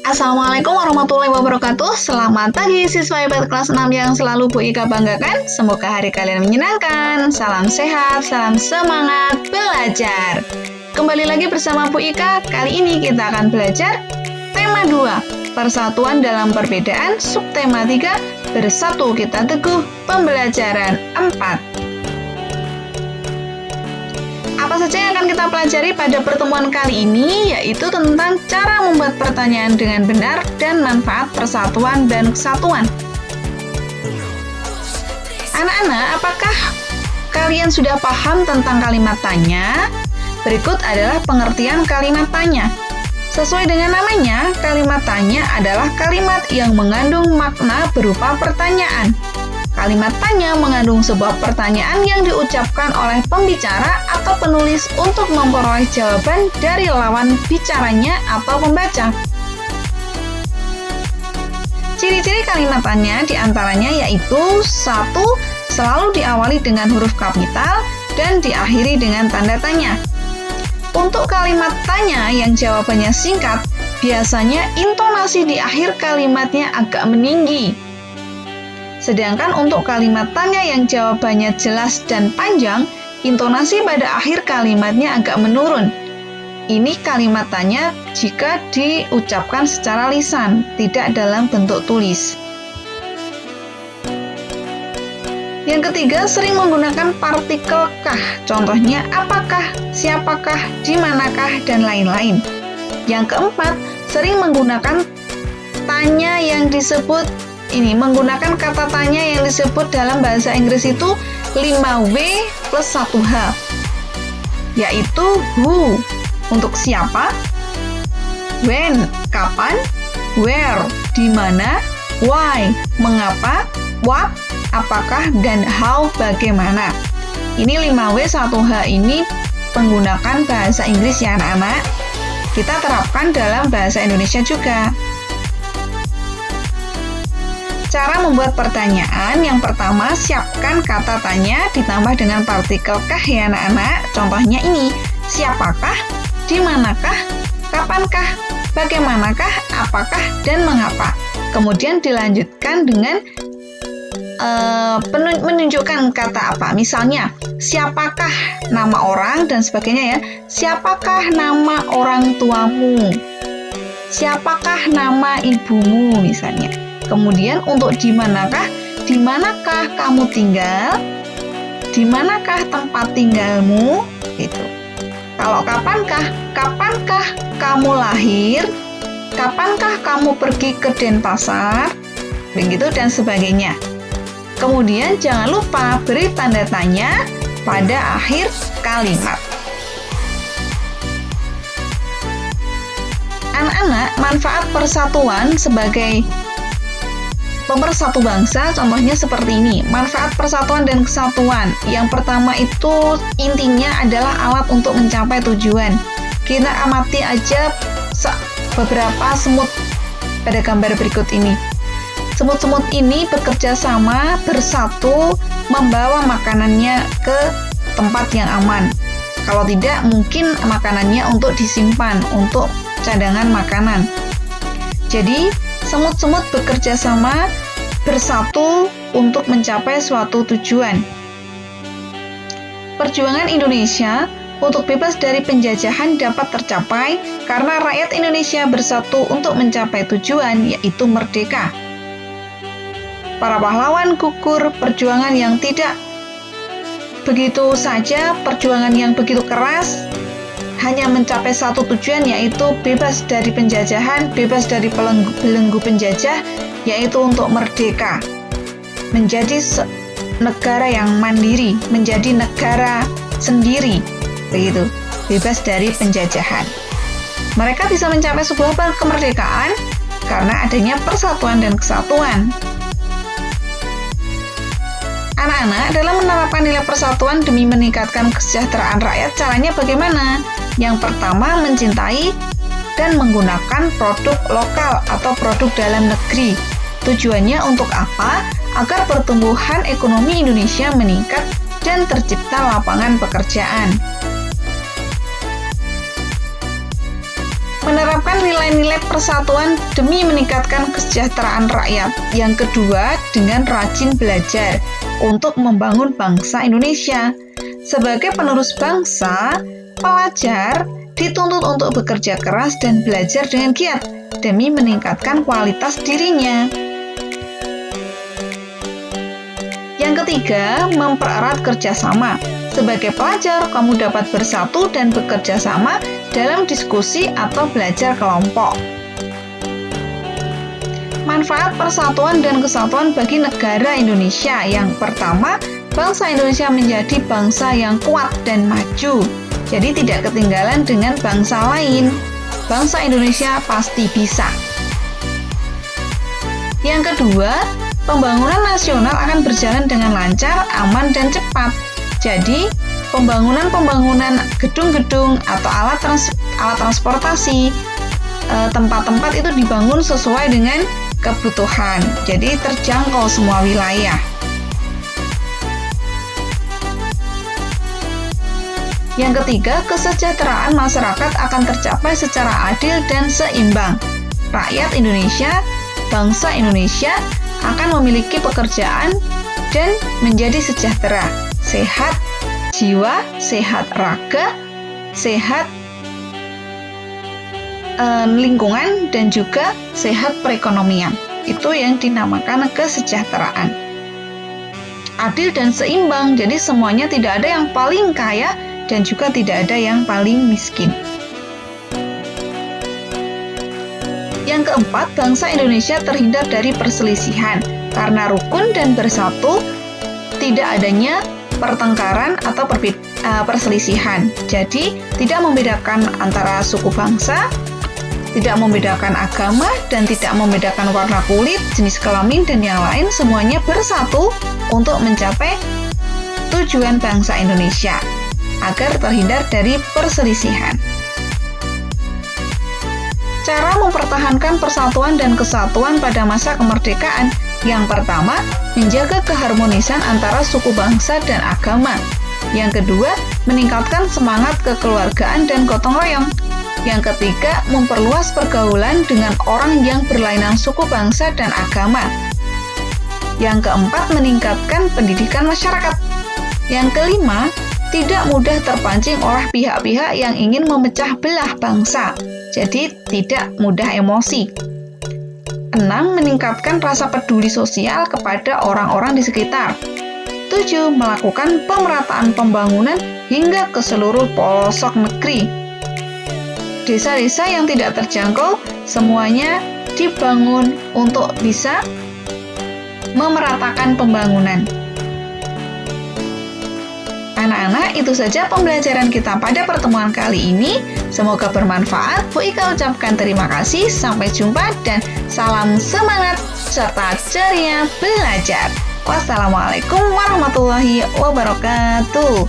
Assalamualaikum warahmatullahi wabarakatuh. Selamat pagi siswa hebat kelas 6 yang selalu Bu Ika banggakan. Semoga hari kalian menyenangkan. Salam sehat, salam semangat belajar. Kembali lagi bersama Bu Ika. Kali ini kita akan belajar tema 2, Persatuan dalam Perbedaan, subtema 3, Bersatu Kita Teguh, pembelajaran 4. Apa saja yang akan kita pelajari pada pertemuan kali ini, yaitu tentang cara membuat pertanyaan dengan benar dan manfaat persatuan dan kesatuan. Anak-anak, apakah kalian sudah paham tentang kalimat tanya? Berikut adalah pengertian kalimat tanya. Sesuai dengan namanya, kalimat tanya adalah kalimat yang mengandung makna berupa pertanyaan. Kalimat tanya mengandung sebuah pertanyaan yang diucapkan oleh pembicara atau penulis untuk memperoleh jawaban dari lawan bicaranya atau pembaca. Ciri-ciri kalimat tanya diantaranya yaitu 1. Selalu diawali dengan huruf kapital dan diakhiri dengan tanda tanya. Untuk kalimat tanya yang jawabannya singkat, biasanya intonasi di akhir kalimatnya agak meninggi. Sedangkan untuk kalimat tanya yang jawabannya jelas dan panjang, intonasi pada akhir kalimatnya agak menurun. Ini kalimat tanya jika diucapkan secara lisan, tidak dalam bentuk tulis. Yang ketiga, sering menggunakan partikel kah. Contohnya apakah, siapakah, dimanakah, dan lain-lain. Yang keempat, sering menggunakan tanya yang disebut menggunakan kata tanya yang disebut dalam bahasa Inggris itu 5W plus 1H, yaitu who untuk siapa, when kapan, where di mana, why mengapa, what apakah, dan how bagaimana. Ini 5W 1H ini menggunakan bahasa Inggris ya anak-anak. Kita terapkan dalam bahasa Indonesia juga. Cara membuat pertanyaan, yang pertama, siapkan kata tanya ditambah dengan partikel kah ya anak-anak. Contohnya ini, siapakah, dimanakah, kapankah, bagaimanakah, apakah, dan mengapa. Kemudian dilanjutkan dengan menunjukkan kata apa. Misalnya, siapakah nama orang dan sebagainya ya. Siapakah nama orang tuamu? Siapakah nama ibumu misalnya. Kemudian untuk dimanakah kamu tinggal? Dimanakah tempat tinggalmu? Gitu. Kalau kapankah kamu lahir? Kapankah kamu pergi ke Denpasar? Begitu dan sebagainya. Kemudian jangan lupa beri tanda tanya pada akhir kalimat. Anak-anak, manfaat persatuan sebagai pemersatu bangsa, contohnya seperti ini. Manfaat persatuan dan kesatuan. Yang pertama itu intinya adalah alat untuk mencapai tujuan. Kita amati aja beberapa semut pada gambar berikut ini. Semut-semut ini bekerja sama, bersatu, membawa makanannya ke tempat yang aman. Kalau tidak, mungkin makanannya untuk disimpan, untuk cadangan makanan. Jadi, semut-semut bekerja sama, bersatu untuk mencapai suatu tujuan. Perjuangan Indonesia untuk bebas dari penjajahan dapat tercapai karena rakyat Indonesia bersatu untuk mencapai tujuan, yaitu merdeka. Para pahlawan gugur perjuangan yang tidak begitu saja, perjuangan yang begitu keras, hanya mencapai satu tujuan, yaitu bebas dari penjajahan, bebas dari belenggu penjajah, yaitu untuk merdeka, menjadi negara yang mandiri, menjadi negara sendiri, begitu, bebas dari penjajahan. Mereka bisa mencapai sebuah kemerdekaan karena adanya persatuan dan kesatuan. Anak-anak, dalam menerapkan nilai persatuan demi meningkatkan kesejahteraan rakyat, caranya bagaimana? Yang pertama, mencintai dan menggunakan produk lokal atau produk dalam negeri. Tujuannya untuk apa? Agar pertumbuhan ekonomi Indonesia meningkat dan tercipta lapangan pekerjaan. menerapkan nilai-nilai persatuan demi meningkatkan kesejahteraan rakyat. Yang kedua, dengan rajin belajar untuk membangun bangsa Indonesia. Sebagai penerus bangsa, pelajar dituntut untuk bekerja keras dan belajar dengan giat demi meningkatkan kualitas dirinya. Yang ketiga, mempererat kerjasama. Sebagai pelajar, kamu dapat bersatu dan bekerja sama dalam diskusi atau belajar kelompok. Manfaat persatuan dan kesatuan bagi negara Indonesia. Yang pertama, bangsa Indonesia menjadi bangsa yang kuat dan maju. Jadi tidak ketinggalan dengan bangsa lain. Bangsa Indonesia pasti bisa. Yang kedua, pembangunan nasional akan berjalan dengan lancar, aman, dan cepat. Jadi, pembangunan gedung-gedung atau alat transportasi, tempat-tempat itu dibangun sesuai dengan kebutuhan. Jadi, terjangkau semua wilayah. Yang ketiga, kesejahteraan masyarakat akan tercapai secara adil dan seimbang. Rakyat Indonesia, bangsa Indonesia akan memiliki pekerjaan dan menjadi sejahtera, sehat jiwa, sehat raga, sehat lingkungan, dan juga sehat perekonomian. Itu yang dinamakan kesejahteraan. Adil dan seimbang, jadi semuanya tidak ada yang paling kaya dan juga tidak ada yang paling miskin. Yang keempat, bangsa Indonesia terhindar dari perselisihan karena rukun dan bersatu, tidak adanya pertengkaran atau perselisihan. Jadi, tidak membedakan antara suku bangsa, tidak membedakan agama, dan tidak membedakan warna kulit, jenis kelamin, dan yang lain. Semuanya bersatu untuk mencapai tujuan bangsa Indonesia agar terhindar dari perselisihan. Cara mempertahankan persatuan dan kesatuan pada masa kemerdekaan. Yang pertama, menjaga keharmonisan antara suku bangsa dan agama. Yang kedua, meningkatkan semangat kekeluargaan dan gotong royong. Yang ketiga, memperluas pergaulan dengan orang yang berlainan suku bangsa dan agama. Yang keempat, meningkatkan pendidikan masyarakat. Yang kelima, tidak mudah terpancing oleh pihak-pihak yang ingin memecah belah bangsa. Jadi, tidak mudah emosi. 6. Meningkatkan rasa peduli sosial kepada orang-orang di sekitar. 7. Melakukan pemerataan pembangunan hingga ke seluruh pelosok negeri. Desa-desa yang tidak terjangkau, semuanya dibangun untuk bisa memeratakan pembangunan. Anak-anak, itu saja pembelajaran kita pada pertemuan kali ini. Semoga bermanfaat. Bu Ika ucapkan terima kasih. Sampai jumpa dan salam semangat serta ceria belajar. Wassalamualaikum warahmatullahi wabarakatuh.